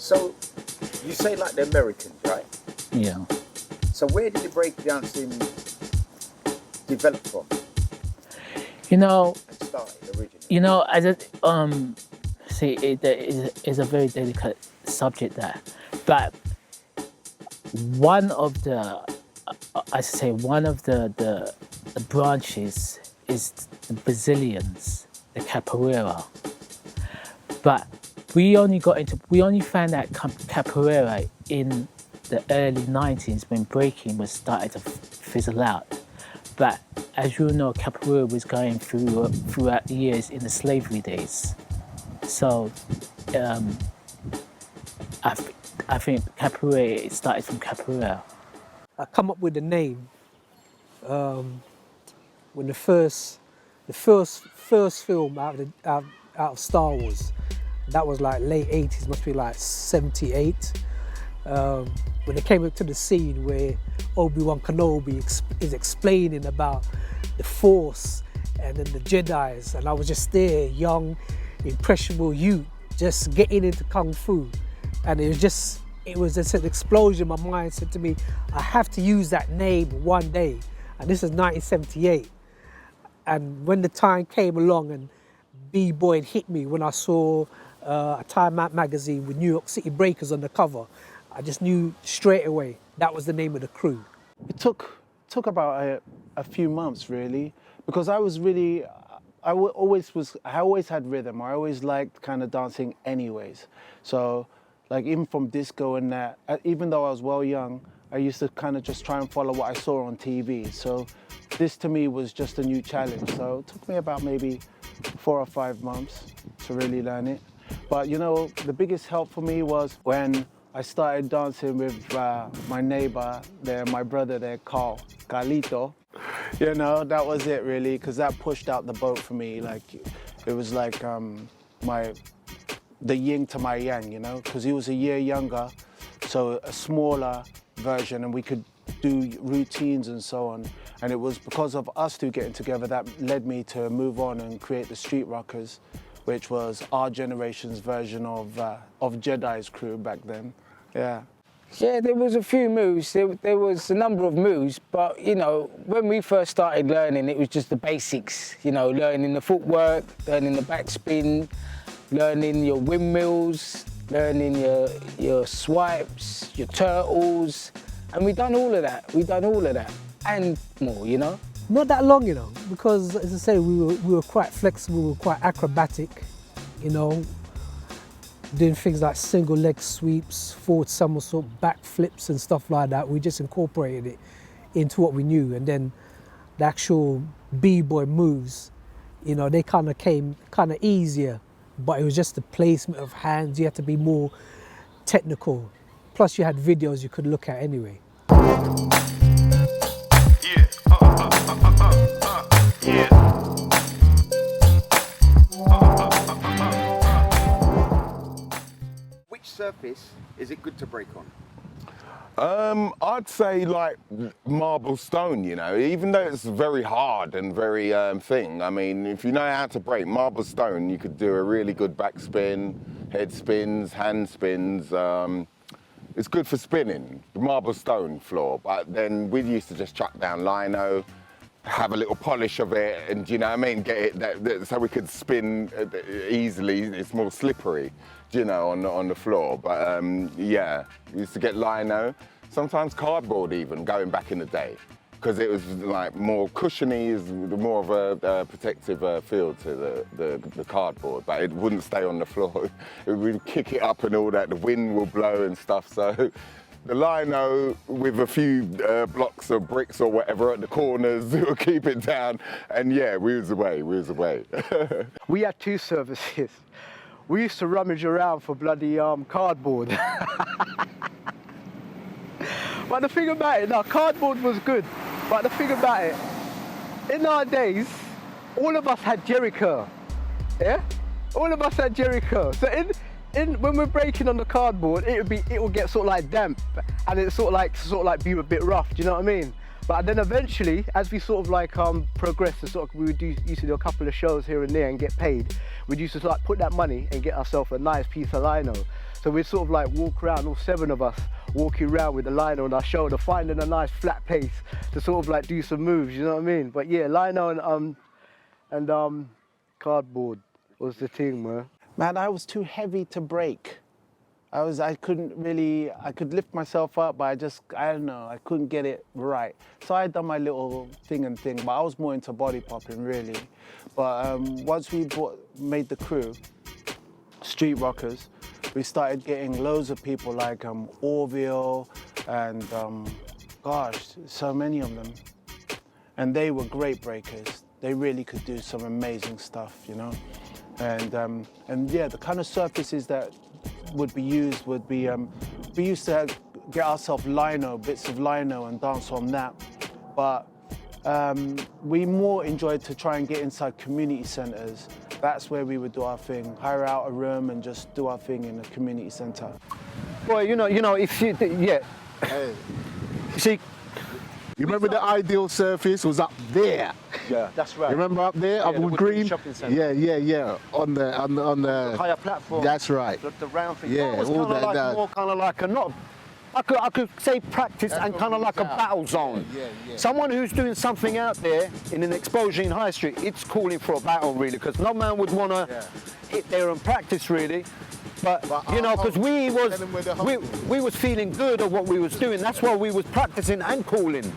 So, you say like the Americans, right? Yeah. So where did the breakdancing develop from? You know, And started originally? you know, as a see, it is a very delicate subject there, but one of the, I say one of the branches is the Brazilians, the capoeira, but we only found out capoeira in the early 90s when breaking was started to fizzle out. But as you know, capoeira was going throughout the years in the slavery days. So I think capoeira, it started from capoeira. I come up with the name when the first film out of Star Wars, that was like late 80s, must be like 78. When they came up to the scene where Obi-Wan Kenobi is explaining about the Force and then the Jedis, and I was just there, young, impressionable youth, just getting into Kung Fu. And it was just an explosion. My mind said to me, I have to use that name one day. And this is 1978. And when the time came along and B-Boy hit me when I saw a Time Out magazine with New York City Breakers on the cover, I just knew straight away that was the name of the crew. It took about a few months really, because I always had rhythm. I always liked kind of dancing anyways. So like even from disco and that, even though I was well young, I used to kind of just try and follow what I saw on TV. So this to me was just a new challenge. So it took me about maybe 4 or 5 months to really learn it. But you know, the biggest help for me was when I started dancing with my neighbor there, my brother there, Carlito. You know, that was it really, because that pushed out the boat for me. Like, it was like the yin to my yang, you know, because he was a year younger, so a smaller version, and we could do routines and so on. And it was because of us two getting together that led me to move on and create the Street Rockers, which was our generation's version of Jedi's crew back then. Yeah. Yeah, there was a few moves. There was a number of moves, but you know, when we first started learning, it was just the basics. You know, learning the footwork, learning the backspin, learning your windmills, learning your swipes, your turtles, and we done all of that. We done all of that and more. You know. Not that long, you know, because as I say, we were quite flexible, we were quite acrobatic, you know, doing things like single leg sweeps, forward somersault, back flips and stuff like that. We just incorporated it into what we knew, and then the actual B-boy moves, you know, they kind of came kind of easier, but it was just the placement of hands. You had to be more technical. Plus you had videos you could look at anyway. Which surface is it good to break on? I'd say like marble stone, you know, even though it's very hard and very thing. I mean, if you know how to break marble stone, you could do a really good backspin, head spins, hand spins. It's good for spinning, the marble stone floor. But then we used to just chuck down lino, have a little polish of it, and you know what I mean, get it so we could spin easily. It's more slippery, you know, on the floor. But yeah, we used to get lino, sometimes cardboard even, going back in the day, because it was like more cushiony, is more of a protective feel to the cardboard, but it wouldn't stay on the floor. We'd kick it up and all that, the wind will blow and stuff. So the lino with a few blocks of bricks or whatever at the corners will keep it down, and yeah, we was away. We had two services. We used to rummage around for bloody cardboard. But the thing about it, now cardboard was good, but the thing about it, in our days, all of us had Jericho, yeah? All of us had Jericho. So when we're breaking on the cardboard, it would get sort of like damp, and it sort of like be a bit rough. Do you know what I mean? But then eventually, as we sort of like progressed, we would used to do a couple of shows here and there and get paid. We'd used to like put that money and get ourselves a nice piece of lino. So we'd sort of like walk around, all 7 of us, walking around with the lino on our shoulder, finding a nice flat pace to sort of like do some moves, you know what I mean? But yeah, lino and cardboard was the thing, man. Man, I was too heavy to break. I could lift myself up, but I don't know, I couldn't get it right. So I done my little thing, but I was more into body popping, really. But once we made the crew, Street Rockers, we started getting loads of people like Orville and gosh, so many of them. And they were great breakers. They really could do some amazing stuff, you know? And yeah, the kind of surfaces that would be used would be, we used to get ourselves bits of lino and dance on that. But we more enjoyed to try and get inside community centres. That's where we would do our thing, hire out a room and just do our thing in a community centre. Well, you know, if you, yeah. Hey. See, You remember the ideal surface was up there? yeah, that's right. You remember up there, up the with Woodgreen green? Shopping Centre. Yeah. On the Higher platform. That's right. The round thing. Yeah, That was all kind of that- like that- more kind of like a not. I could say practice and kind of like a battle zone. Yeah. Someone who's doing something out there in an exposure in High Street, it's calling for a battle really, because no man would want to hit there and practice really. But you know, because we was feeling good at what we was doing. That's why we was practicing and calling.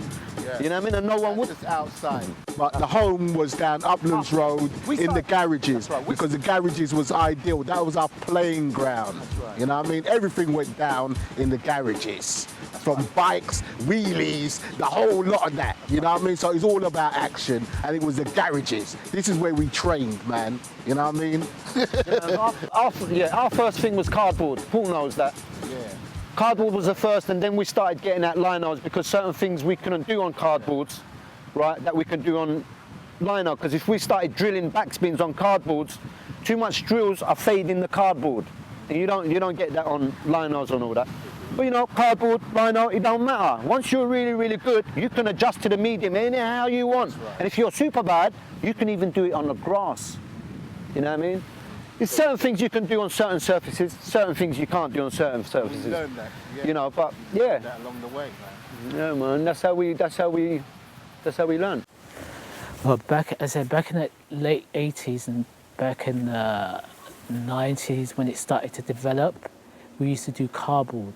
You know what I mean? And no one would. Just outside. But the home was down Uplands Road in the garages, because the garages was ideal. That was our playing ground. You know what I mean? Everything went down in the garages. From bikes, wheelies, the whole lot of that. You know what I mean? So it's all about action, and it was the garages. This is where we trained, man. You know what I mean? Our first thing was cardboard. Paul knows that. Yeah. Cardboard was the first, and then we started getting at linos, because certain things we couldn't do on cardboards, right, that we could do on lino. Because if we started drilling backspins on cardboards, too much drills are fading the cardboard. And you don't get that on linos and all that. But you know, cardboard, lino, it don't matter. Once you're really, really good, you can adjust to the medium anyhow you want. Right. And if you're super bad, you can even do it on the grass. You know what I mean? There's certain things you can do on certain surfaces, certain things you can't do on certain surfaces. You learn that. Yeah. You know, but yeah. That along the way, man. Yeah, man. That's how we learn. Well, back in the late 80s and back in the 90s when it started to develop, we used to do cardboard,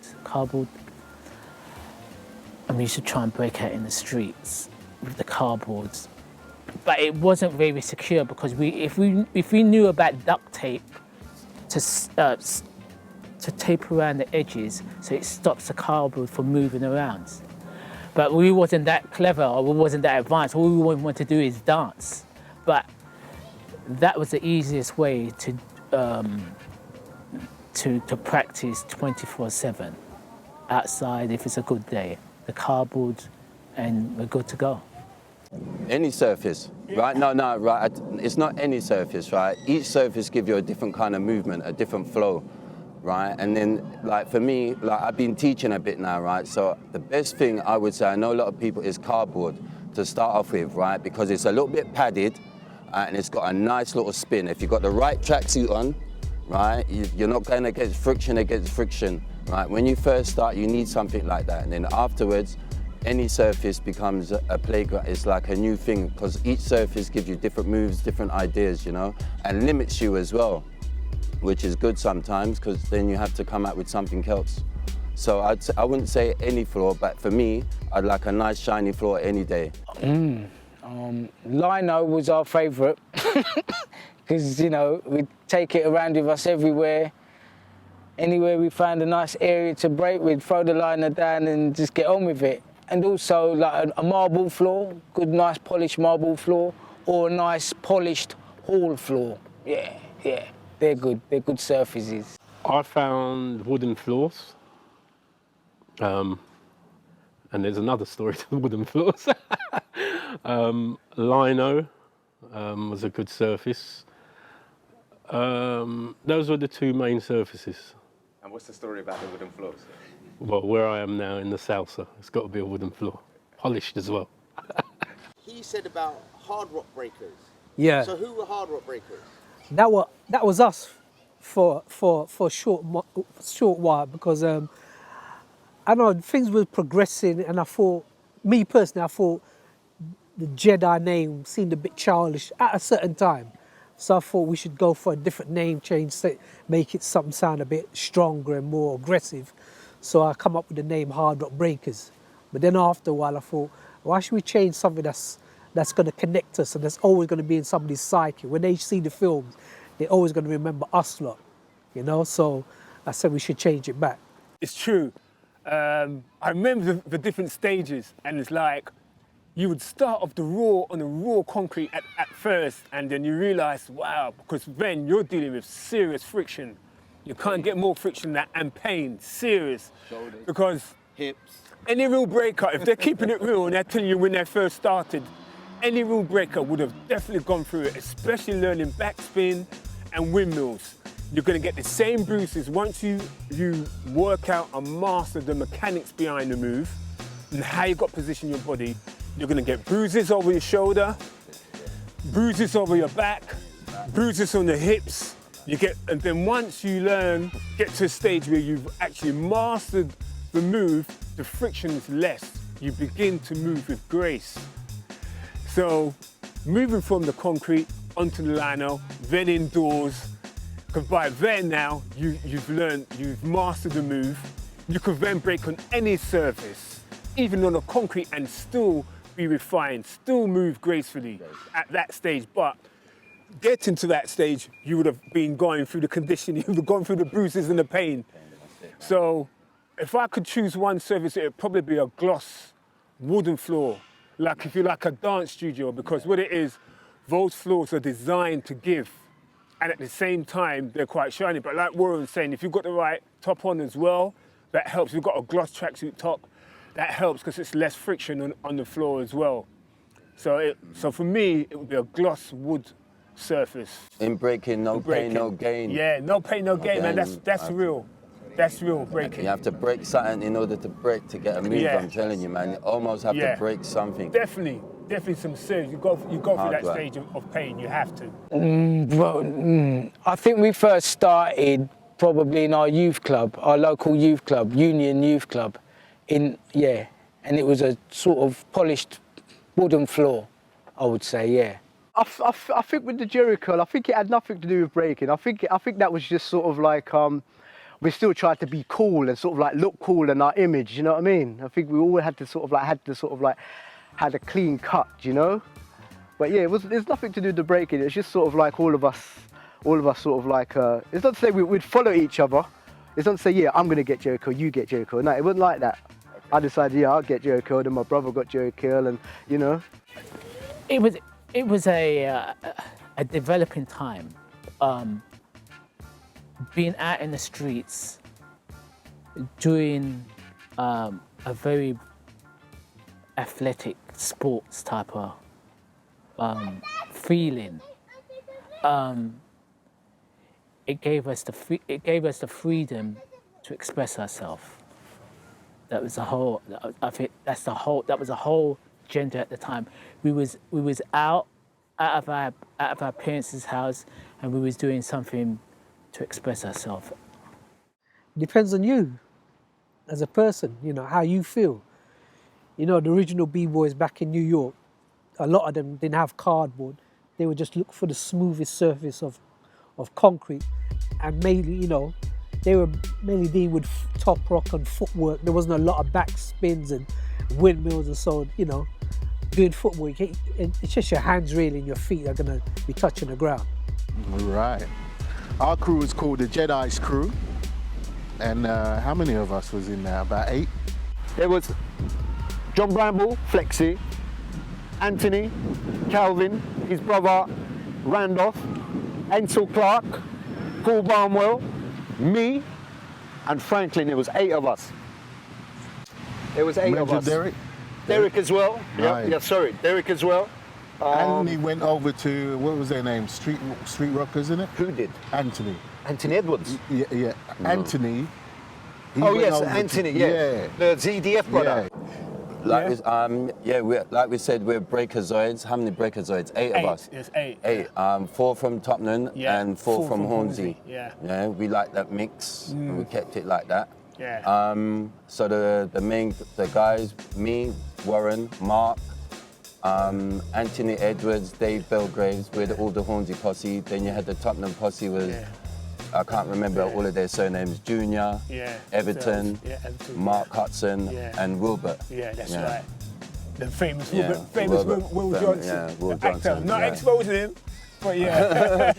and we used to try and break out in the streets with the cardboards. But it wasn't very secure, because if we knew about duct tape to tape around the edges so it stops the cardboard from moving around. But we wasn't that clever, or we wasn't that advanced. All we wanted to do is dance. But that was the easiest way to practice 24/7 outside if it's a good day. The cardboard, and we're good to go. Any surface, right? No, right. It's not any surface, right? Each surface gives you a different kind of movement, a different flow, right? And then, like for me, like I've been teaching a bit now, right? So the best thing I would say, I know a lot of people, is cardboard to start off with, right? Because it's a little bit padded and it's got a nice little spin. If you've got the right tracksuit on, right, you're not going against friction, right? When you first start, you need something like that. And then afterwards, any surface becomes a playground. It's like a new thing, because each surface gives you different moves, different ideas, you know, and limits you as well, which is good sometimes, because then you have to come out with something else. So I wouldn't say any floor, but for me, I'd like a nice shiny floor any day. Lino was our favourite, because, you know, we'd take it around with us everywhere. Anywhere we found a nice area to break, we'd throw the lino down and just get on with it. And also like a marble floor, good nice polished marble floor, or a nice polished hall floor. Yeah, they're good surfaces. I found wooden floors. And there's another story to the wooden floors. Lino was a good surface. Those were the two main surfaces. And what's the story about the wooden floors? Well, where I am now in the salsa, it's got to be a wooden floor, polished as well. He said about hard rock breakers. Yeah. So who were hard rock breakers? That was us for a short while because I know things were progressing, and I thought, me personally, I thought the Jedi name seemed a bit childish at a certain time. So I thought we should go for a different name change, make it something sound a bit stronger and more aggressive. So I come up with the name Hard Rock Breakers. But then after a while I thought, why should we change something that's going to connect us and that's always going to be in somebody's psyche? When they see the films, they're always going to remember us lot, you know? So I said we should change it back. It's true. I remember the different stages, and it's like, you would start off on the raw concrete at first, and then you realise, wow, because then you're dealing with serious friction. You can't get more friction than that, and pain, serious. Shoulders, because hips. any real breaker, if they're keeping it real and they're telling you when they first started, any real breaker would have definitely gone through it, especially learning backspin and windmills. You're going to get the same bruises once you work out and master the mechanics behind the move and how you got to position your body. You're going to get bruises over your shoulder, bruises over your back, bruises on the hips. And then once you get to a stage where you've actually mastered the move, the friction is less. You begin to move with grace. So moving from the concrete onto the lino, then indoors, because by then now you've mastered the move. You can then break on any surface, even on a concrete, and still be refined, still move gracefully at that stage. But getting to that stage, you would have been going through the conditioning, you would have gone through the bruises and the pain. So if I could choose one surface, it would probably be a gloss wooden floor, like if you like a dance studio, because what it is, those floors are designed to give, and at the same time, they're quite shiny. But like Warren was saying, if you've got the right top on as well, that helps. You've got a gloss tracksuit top, that helps because it's less friction on the floor as well. So for me, it would be a gloss wood surface. In breaking, no pain, no gain. Yeah, no pain, no gain, man. That's real. That's real breaking. You have to break something in order to to get a move. Yeah. I'm telling you, man. You almost have to break something. Definitely some serious. You go through that stage of pain. You have to. I think we first started probably in our youth club, our local youth club, Union Youth Club, and it was a sort of polished wooden floor, I would say, yeah. I think with the Jericho, I think it had nothing to do with breaking. I think that was just sort of like we still tried to be cool and sort of like look cool in our image. You know what I mean? I think we all had to had a clean cut, you know. But yeah, there's nothing to do with the breaking. It's just sort of like all of us sort of like. It's not to say we'd follow each other. It's not to say, yeah, I'm gonna get Jericho, you get Jericho. No, it wasn't like that. I decided, yeah, I'll get Jericho, then my brother got Jericho, and you know. It was a developing time. Being out in the streets, doing a very athletic sports type of feeling. It gave us the freedom to express ourselves. That was the whole. I think that was the whole agenda at the time. We was out of our parents' house, and we was doing something to express ourselves. Depends on you as a person, you know, how you feel. You know, the original B-boys back in New York, a lot of them didn't have cardboard. They would just look for the smoothest surface of concrete, and mainly, you know, they were mainly dealing with top rock and footwork. There wasn't a lot of back spins and windmills and so, you know, doing footwork. It's just your hands really and your feet are gonna be touching the ground. Right. Our crew was called the Jedi's crew. And how many of us was in there? About 8? There was John Bramble, Flexi, Anthony, Calvin, his brother Randolph, Ansel Clark, Paul Barnwell, me, and Franklin. There was 8 of us. There was 8 of us. Derek as well. Right. Yeah, sorry, Derek as well. Anthony went over to, what was their name? Street Rockers, isn't it? Who did? Anthony. Anthony Edwards. Yeah. No. Anthony. Oh yes, Anthony. Yeah. The ZDF brother. Yeah. like like we said, we're breakazoids. How many breakazoids? Eight of us. There's eight. Eight. 4 from Tottenham and 4 from Hornsey. Yeah. Yeah, we like that mix, and we kept it like that. Yeah. So the guys, me, Warren, Mark, Anthony Edwards, Dave Belgraves, with all the Hornsey posse. Then you had the Tottenham posse with, I can't remember all of their surnames, Junior, Everton, Mark Hudson, and Wilbert. Yeah, that's right. The famous Will Johnson. Yeah, Will actor. Johnson. Not exposing him, but yeah.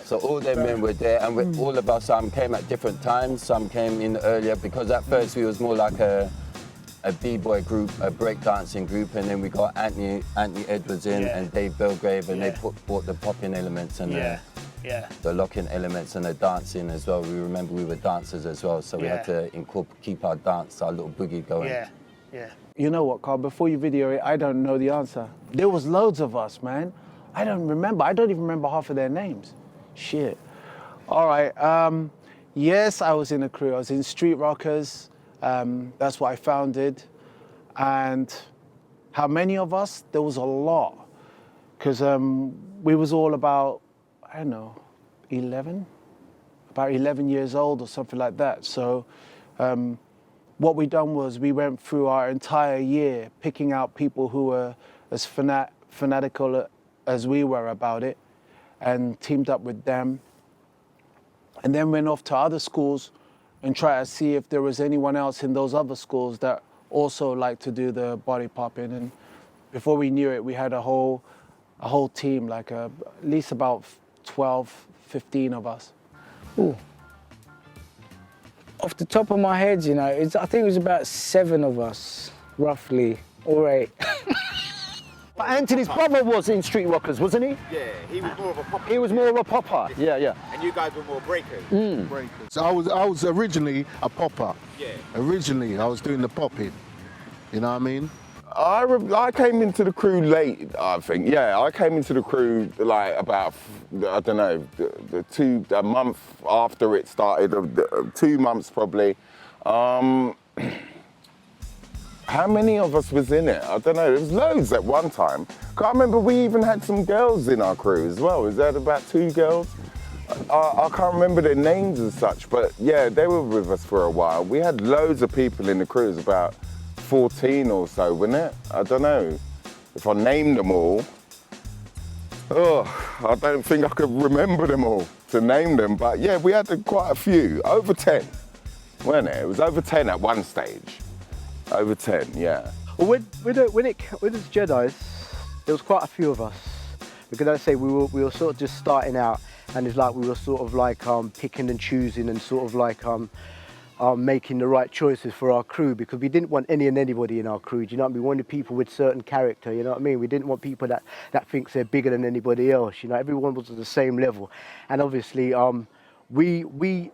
So all them men were there, and all of us, some came at different times, some came in earlier, because at first we was more like a b-boy group, a breakdancing group, and then we got Anthony Edwards in and Dave Belgrave, and they brought the popping elements and the locking elements and the dancing as well. We remember we were dancers as well, so we had to keep our dance, our little boogie going. Yeah. You know what, Carl, before you video it, I don't know the answer. There was loads of us, man. I don't remember. I don't even remember half of their names. Shit. All right. Yes, I was in a crew. I was in Street Rockers. That's what I founded. And how many of us? There was a lot. Because we was all about, I don't know, 11? About 11 years old or something like that. So what we done was we went through our entire year picking out people who were as fanatical as we were about it, and teamed up with them. And then went off to other schools and try to see if there was anyone else in those other schools that also liked to do the body popping. And before we knew it, we had a whole team, like at least about 12, 15 of us. Ooh. Off the top of my head, you know, I think it was about 7 of us, roughly, or 8. But Anthony's brother was in Street Rockers, wasn't he? Yeah, he was more of a popper. He was more of a popper. Yeah. And you guys were more breakers. Breakers. So I was originally a popper. Yeah. Originally, I was doing the popping. You know what I mean? I came into the crew late, I think. Yeah, I came into the crew like about, I don't know, a month after it started, 2 months probably. How many of us was in it? I don't know, there was loads at one time. I remember we even had some girls in our crew as well. Was that about 2 girls? I can't remember their names as such, but yeah, they were with us for a while. We had loads of people in the crew. It was about 14 or so, wasn't it? I don't know. If I named them all, I don't think I could remember them all to name them, but yeah, we had quite a few, over 10, wasn't it? It was over 10 at one stage. Over 10, yeah. Well, when it's Jedis, there was quite a few of us, because I say we were sort of just starting out, and it's like we were sort of like picking and choosing and sort of like making the right choices for our crew, because we didn't want any and anybody in our crew. Do you know what I mean? We wanted people with certain character. You know what I mean? We didn't want people that thinks they're bigger than anybody else. You know, everyone was at the same level, and obviously we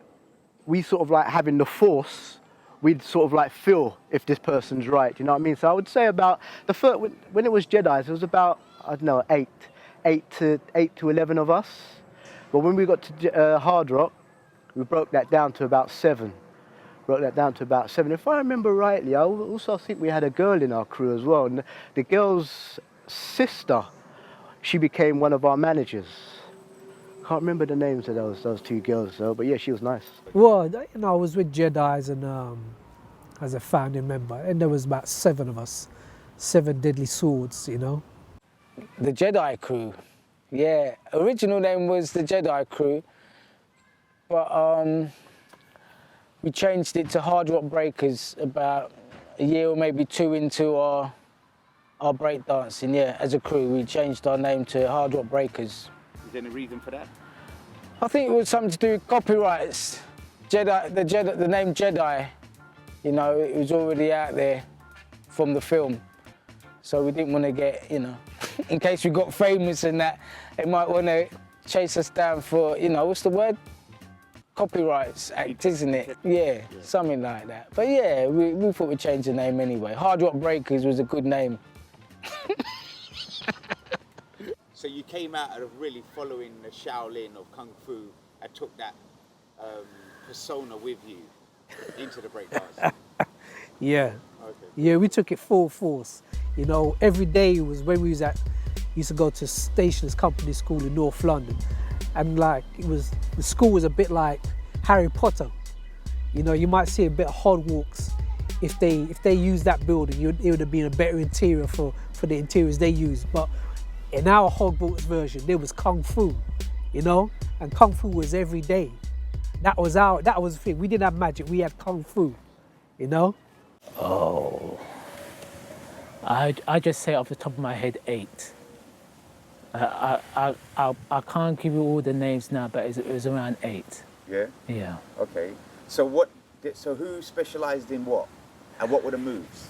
sort of like having the force. We'd sort of like feel if this person's right, you know what I mean? So I would say about the first, when it was Jedis, it was about, I don't know, 8 to 11 of us. But when we got to Hard Rock, we broke that down to about 7. If I remember rightly, I also think we had a girl in our crew as well. And the girl's sister, she became one of our managers. Can't remember the names of those 2 girls though, but yeah, she was nice. Well, you know, I was with Jedis and as a founding member, and there was about 7 of us, 7 deadly swords, you know. The Jedi crew, yeah. Original name was the Jedi crew, but we changed it to Hard Rock Breakers about a year or maybe 2 into our breakdancing. Yeah, as a crew, we changed our name to Hard Rock Breakers. Is there any reason for that? I think it was something to do with copyrights. The name Jedi, you know, it was already out there from the film. So we didn't want to get, you know, in case we got famous and that, they might want to chase us down for, you know, what's the word? Copyrights Act, isn't it? Yeah, something like that. But yeah, we thought we'd change the name anyway. Hard Rock Breakers was a good name. So you came out of really following the Shaolin of Kung Fu and took that persona with you into the breakdance? Yeah. Okay. Yeah, we took it full force. You know, every day was when we used to go to Stationers Company School in North London. And like, the school was a bit like Harry Potter. You know, you might see a bit of Hogwarts. If they used that building, it would have been a better interior for the interiors they used. But in our Hogwarts version, there was Kung Fu, you know? And Kung Fu was every day. That was the thing. We didn't have magic, we had Kung Fu, you know? Oh, I just say off the top of my head 8. I can't give you all the names now, but it was around 8. Yeah? Yeah. Okay. So who specialised in what? And what were the moves?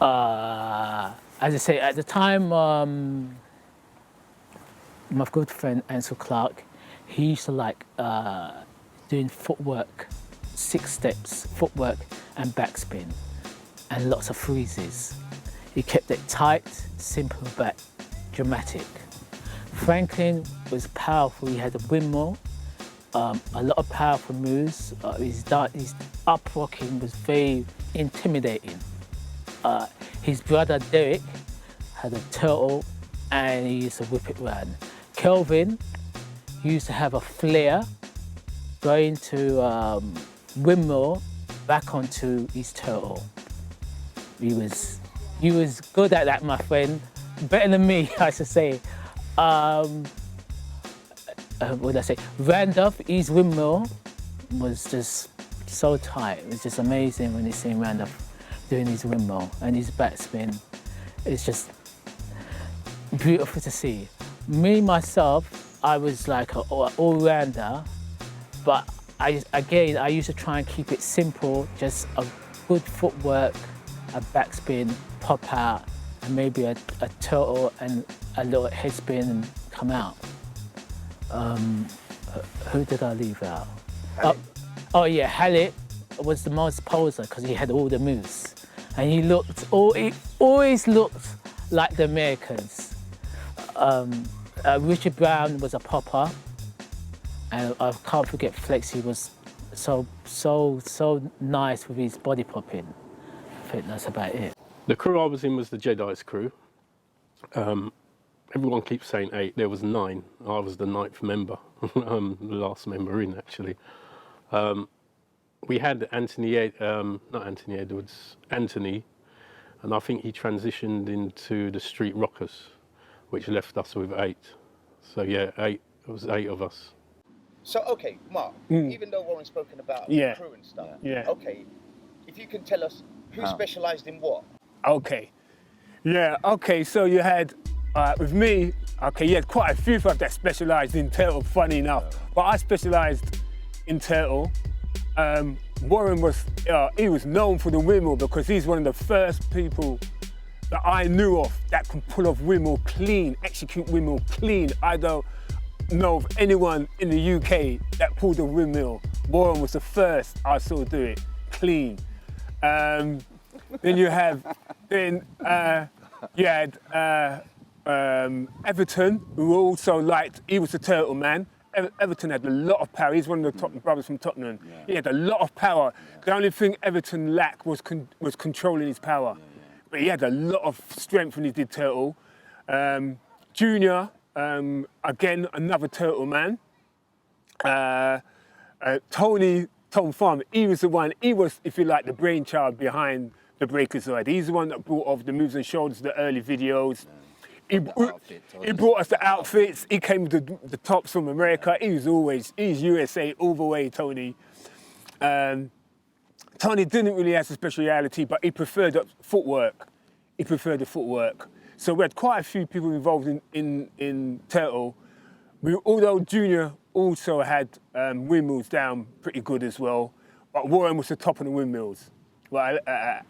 As I say, at the time, my good friend Ansel Clark, he used to like doing footwork, 6 steps, footwork and backspin, and lots of freezes. He kept it tight, simple, but dramatic. Franklin was powerful. He had a windmill, a lot of powerful moves. His up rocking was very intimidating. His brother Derek had a turtle and he used to whip it round. Kelvin used to have a flare, going to windmill back onto his turtle. He was good at that, my friend. Better than me, I should say. What did I say? Randolph, his windmill was just so tight. It was just amazing when you see Randolph doing his windmill and his backspin. It's just beautiful to see. Me, myself, I was like an all-rounder, but I used to try and keep it simple, just a good footwork, a backspin, pop out, and maybe a turtle and a little head spin and come out. Who did I leave out? Oh yeah, Hallett was the most poser because he had all the moves. And he always looked like the Americans. Richard Brown was a popper. And I can't forget Flexi was so nice with his body popping. I think that's about it. The crew I was in was the Jedi's crew. Everyone keeps saying 8, there was 9. I was the 9th member, the last member in actually. We had Anthony Edwards, Anthony, and I think he transitioned into the Street Rockers, which left us with 8. So yeah, 8, it was 8 of us. So, okay, Mark, even though Warren's spoken about the crew and stuff, okay, if you can tell us who specialised in what? Okay. Yeah, okay, so you had, with me, okay, you had quite a few folk that specialised in turtle, funny enough. But I specialised in turtle. Warren was, he was known for the windmill because he's one of the first people that I knew of that can pull off windmill clean, execute windmill clean. I don't know of anyone in the UK that pulled a windmill. Warren was the first I saw do it clean. Then you have, you had Everton, who also liked, he was a turtle man. Everton had a lot of power. He's one of the top brothers from Tottenham. He had a lot of power. The only thing Everton lacked was controlling his power. But he had a lot of strength when he did turtle. Junior, again, another turtle man. Tom Farm, he was the one, he was, if you like, the brainchild behind the Breakazoid. He's the one that brought off the moves and shoulders, the early videos. He brought us the outfits. He came with the tops from America. He's USA all the way, Tony. Tony didn't really have a speciality, but he preferred the footwork. So we had quite a few people involved in Turtle. Although Junior also had windmills down pretty good as well, but Warren was the top of the windmills. Well,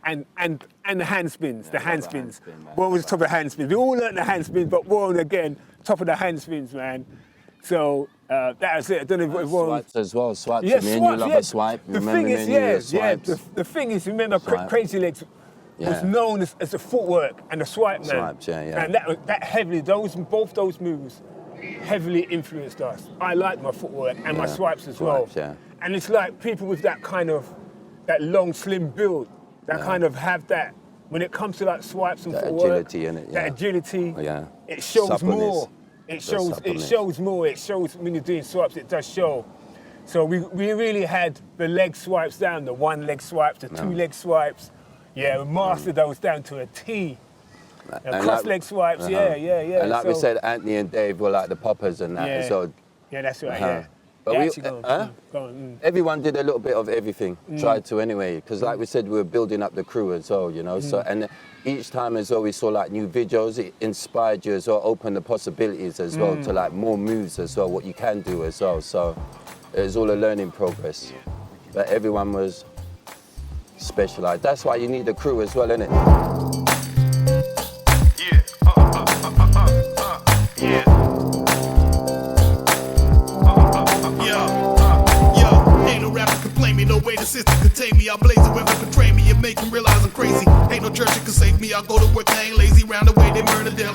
and the hand spins, Warren was the top of the hand spins. We all learned the hand spins, but Warren again, top of the hand spins, man. So that was it. I don't know if Warren... Swipes as well, swipes. Yeah, Me and you love a swipe. The thing is, remember, Crazy Legs was known as the footwork and the swipe man. Swipes, yeah. And that heavily, both those moves heavily influenced us. I like my footwork and my swipes as well. Yeah. And it's like people with that kind of, that long, slim build, that kind of have that, when it comes to like swipes and that footwork, agility in it, that agility, yeah. it shows Suppleness. more. It shows more. It shows when you're doing swipes, it does show. So we really had the leg swipes down, the one leg swipes, the two leg swipes. Yeah, we mastered those down to a T. Cross leg swipes, yeah. And like we said, Anthony and Dave were like the poppers and that. Yeah. So, yeah, that's right, yeah. But everyone did a little bit of everything, tried to anyway, because like we said, we were building up the crew as well, you know. So, and each time as well, we saw like new videos, it inspired you as well, opened the possibilities as well to like more moves as well, what you can do as well. So it was all a learning progress. But everyone was specialised. That's why you need a crew as well, innit? Ain't no rapper can play me, no way the system can tame me. I blaze it wherever betray me and make them realize I'm crazy. Ain't no church that can save me. I go to work, I ain't lazy. Round the way they murder them.